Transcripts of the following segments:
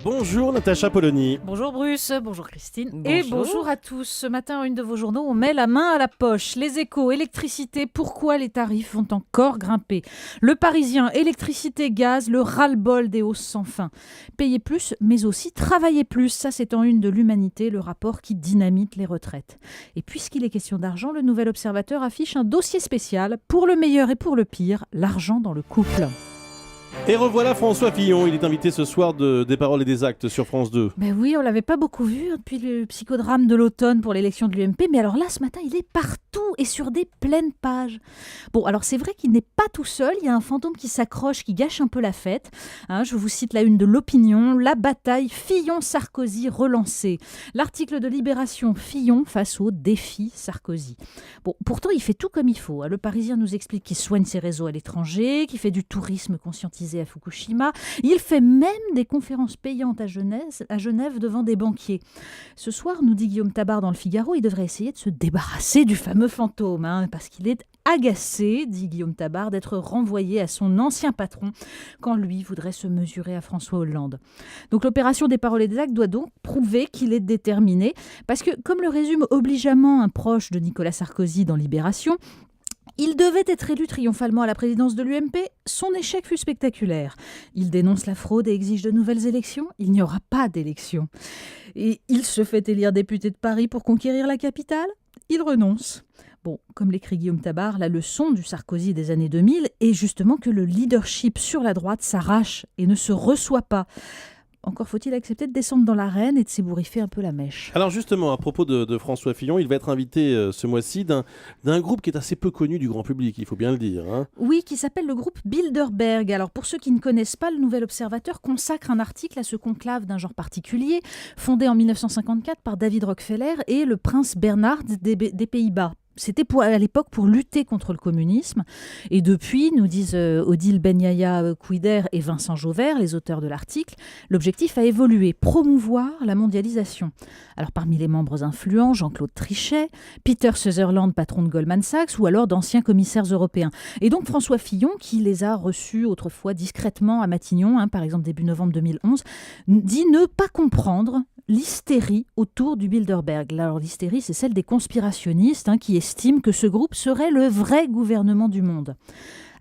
Bonjour Natacha Polony. Bonjour Bruce, bonjour Christine Bonjour. et bonjour à tous. Ce matin, une de vos journaux, on met la main à la poche. Les Échos, électricité, pourquoi les tarifs vont encore grimper? Le Parisien, électricité, gaz, le ras-le-bol des hausses sans fin. Payer plus, mais aussi travailler plus. Ça, c'est en une de l'Humanité, le rapport qui dynamite les retraites. Et puisqu'il est question d'argent, le Nouvel Observateur affiche un dossier spécial pour le meilleur et pour le pire, l'argent dans le couple. Et revoilà François Fillon, il est invité ce soir de Des paroles et des actes sur France 2. Ben oui, on l'avait pas beaucoup vu depuis le psychodrame de l'automne pour l'élection de l'UMP, mais alors là, ce matin, il est partout et sur des pleines pages. Bon, alors c'est vrai qu'il n'est pas tout seul, il y a un fantôme qui s'accroche, qui gâche un peu la fête. Je vous cite la une de l'Opinion, la bataille Fillon-Sarkozy relancée. L'article de Libération, Fillon face au défi Sarkozy. Bon, pourtant, il fait tout comme il faut. Le Parisien nous explique qu'il soigne ses réseaux à l'étranger, qu'il fait du tourisme conscientisé à Fukushima. Il fait même des conférences payantes à Genève devant des banquiers. Ce soir, nous dit Guillaume Tabar dans le Figaro, il devrait essayer de se débarrasser du fameux fantôme, parce qu'il est agacé, dit Guillaume Tabar, d'être renvoyé à son ancien patron quand lui voudrait se mesurer à François Hollande. Donc l'opération des paroles et des actes doit donc prouver qu'il est déterminé, parce que, comme le résume obligeamment un proche de Nicolas Sarkozy dans Libération, il devait être élu triomphalement à la présidence de l'UMP, son échec fut spectaculaire. Il dénonce la fraude et exige de nouvelles élections, il n'y aura pas d'élections. Et il se fait élire député de Paris pour conquérir la capitale, il renonce. Bon, comme l'écrit Guillaume Tabar, la leçon du Sarkozy des années 2000 est justement que le leadership sur la droite s'arrache et ne se reçoit pas. Encore faut-il accepter de descendre dans l'arène et de s'ébouriffer un peu la mèche. Alors justement, à propos de François Fillon, il va être invité ce mois-ci d'un groupe qui est assez peu connu du grand public, il faut bien le dire. Oui, qui s'appelle le groupe Bilderberg. Alors pour ceux qui ne connaissent pas, le Nouvel Observateur consacre un article à ce conclave d'un genre particulier, fondé en 1954 par David Rockefeller et le prince Bernhard des Pays-Bas. C'était à l'époque pour lutter contre le communisme. Et depuis, nous disent Odile Ben-Yahya Kouider et Vincent Jauvert, les auteurs de l'article, l'objectif a évolué, promouvoir la mondialisation. Alors parmi les membres influents, Jean-Claude Trichet, Peter Sutherland, patron de Goldman Sachs, ou alors d'anciens commissaires européens. Et donc François Fillon, qui les a reçus autrefois discrètement à Matignon, par exemple début novembre 2011, dit ne pas comprendre l'hystérie autour du Bilderberg. Alors l'hystérie, c'est celle des conspirationnistes qui estiment que ce groupe serait le vrai gouvernement du monde.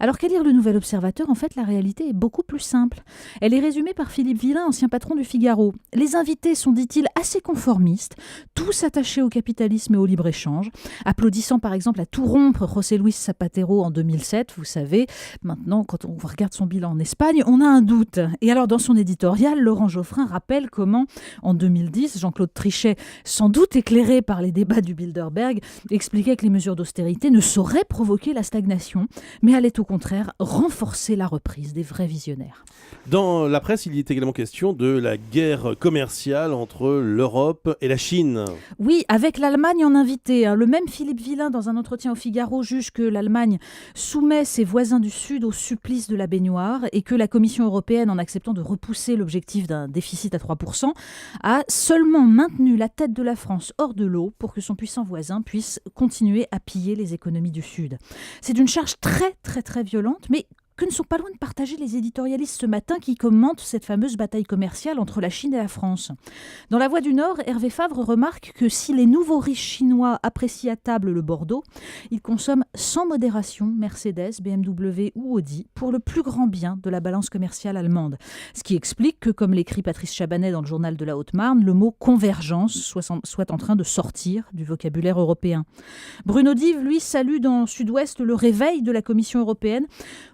Alors qu'à lire le Nouvel Observateur, en fait, la réalité est beaucoup plus simple. Elle est résumée par Philippe Villain, ancien patron du Figaro. Les invités sont, dit-il, assez conformistes, tous attachés au capitalisme et au libre-échange, applaudissant par exemple à tout rompre José Luis Zapatero en 2007. Vous savez, maintenant, quand on regarde son bilan en Espagne, on a un doute. Et alors, dans son éditorial, Laurent Geoffrin rappelle comment, en 2010, Jean-Claude Trichet, sans doute éclairé par les débats du Bilderberg, expliquait que les mesures d'austérité ne sauraient provoquer la stagnation, mais allaient au contraire renforcer la reprise des vrais visionnaires. Dans la presse, il y est également question de la guerre commerciale entre l'Europe et la Chine. Oui, avec l'Allemagne en invité. Le même Philippe Villain, dans un entretien au Figaro, juge que l'Allemagne soumet ses voisins du Sud au supplice de la baignoire et que la Commission européenne, en acceptant de repousser l'objectif d'un déficit à 3%, a seulement maintenu la tête de la France hors de l'eau pour que son puissant voisin puisse continuer à piller les économies du Sud. C'est une charge très violente, mais que ne sont pas loin de partager les éditorialistes ce matin qui commentent cette fameuse bataille commerciale entre la Chine et la France. Dans La Voix du Nord, Hervé Favre remarque que si les nouveaux riches chinois apprécient à table le Bordeaux, ils consomment sans modération Mercedes, BMW ou Audi pour le plus grand bien de la balance commerciale allemande. Ce qui explique que, comme l'écrit Patrice Chabanet dans le journal de la Haute-Marne, le mot convergence soit en train de sortir du vocabulaire européen. Bruno Dive, lui, salue dans Sud-Ouest le réveil de la Commission européenne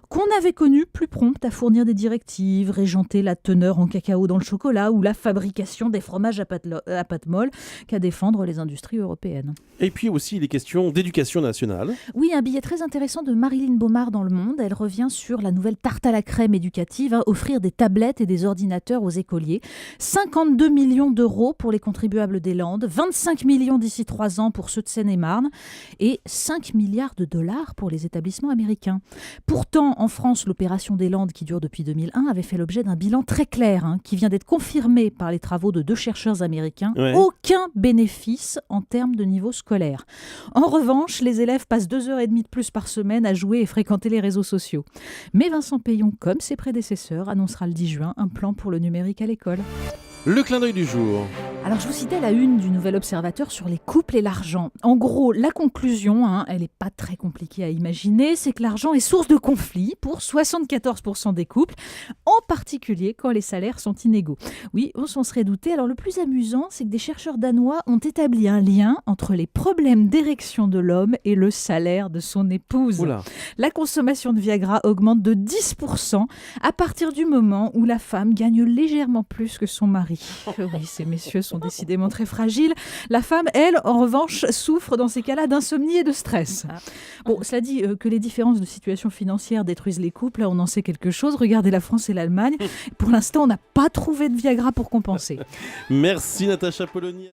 qu'on avait connu plus prompte à fournir des directives, régenter la teneur en cacao dans le chocolat ou la fabrication des fromages à pâte molle qu'à défendre les industries européennes. Et puis aussi, il est question d'éducation nationale. Oui, un billet très intéressant de Marilyn Baumard dans Le Monde. Elle revient sur la nouvelle tarte à la crème éducative, offrir des tablettes et des ordinateurs aux écoliers. 52 millions d'euros pour les contribuables des Landes, 25 millions d'ici 3 ans pour ceux de Seine-et-Marne et 5 milliards de dollars pour les établissements américains. Pourtant, En France, l'opération des Landes, qui dure depuis 2001, avait fait l'objet d'un bilan très clair, qui vient d'être confirmé par les travaux de 2 chercheurs américains. Ouais. Aucun bénéfice en termes de niveau scolaire. En revanche, les élèves passent 2h30 de plus par semaine à jouer et fréquenter les réseaux sociaux. Mais Vincent Payon, comme ses prédécesseurs, annoncera le 10 juin un plan pour le numérique à l'école. Le clin d'œil du jour. Alors, je vous citais la une du Nouvel Observateur sur les couples et l'argent. En gros, la conclusion, elle n'est pas très compliquée à imaginer, c'est que l'argent est source de conflits pour 74% des couples, en particulier quand les salaires sont inégaux. Oui, on s'en serait douté. Alors, le plus amusant, c'est que des chercheurs danois ont établi un lien entre les problèmes d'érection de l'homme et le salaire de son épouse. Oula. La consommation de Viagra augmente de 10% à partir du moment où la femme gagne légèrement plus que son mari. Oui, ces messieurs sont décidément très fragiles. La femme, elle, en revanche, souffre dans ces cas-là d'insomnie et de stress. Bon, cela dit, que les différences de situation financière détruisent les couples, là, on en sait quelque chose. Regardez la France et l'Allemagne. Pour l'instant, on n'a pas trouvé de Viagra pour compenser. Merci Natacha Polony.